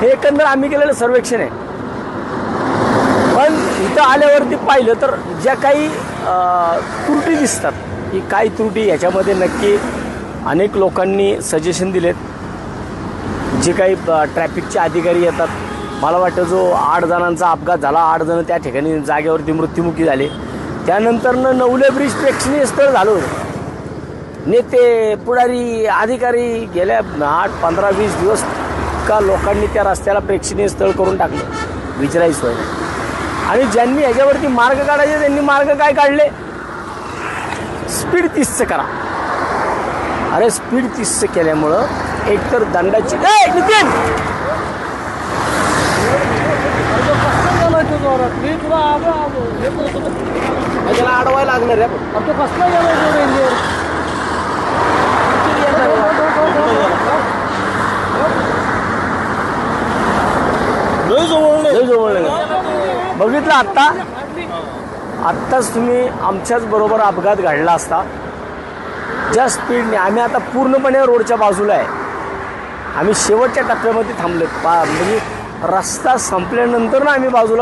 हे एकंदर आम्ही केलेलं सर्वेक्षण आहे. पण इथं आल्यावरती पाहिलं तर ज्या काही त्रुटी दिसतात की काय त्रुटी याच्यामध्ये नक्की अनेक लोकांनी सजेशन दिलेत. जे काही ट्रॅफिकचे अधिकारी येतात, मला वाटतं जो 8 जणांचा अपघात झाला, 8 जण त्या ठिकाणी जागेवरती मृत्युमुखी झाले. त्यानंतरनं नवले ब्रिज प्रेक्षणीय स्थळ झालं होतं. नेते, पुढारी, अधिकारी गेल्या 8, 15, 20 दिवस का लोकांनी त्या रस्त्याला प्रेक्षणीय स्थळ करून टाकलं विचारायची सोय. आणि ज्यांनी ह्याच्यावरती मार्ग काढायचे त्यांनी मार्ग काय काढले? स्पीड 30चं करा. अरे स्पीड 30चं केल्यामुळं एकतर दंडाची नितीन त्याला अडवायला लागणार आहे. तो कसला बघितलं आत्ताच तुम्ही आमच्याच बरोबर अपघात घडला असता. ज्या स्पीडने आम्ही आता पूर्णपणे रोडच्या बाजूला आहे. आम्ही शेवटच्या टप्प्यामध्ये थांबलो. म्हणजे रस्ता संपल्यानंतर ना आम्ही बाजूला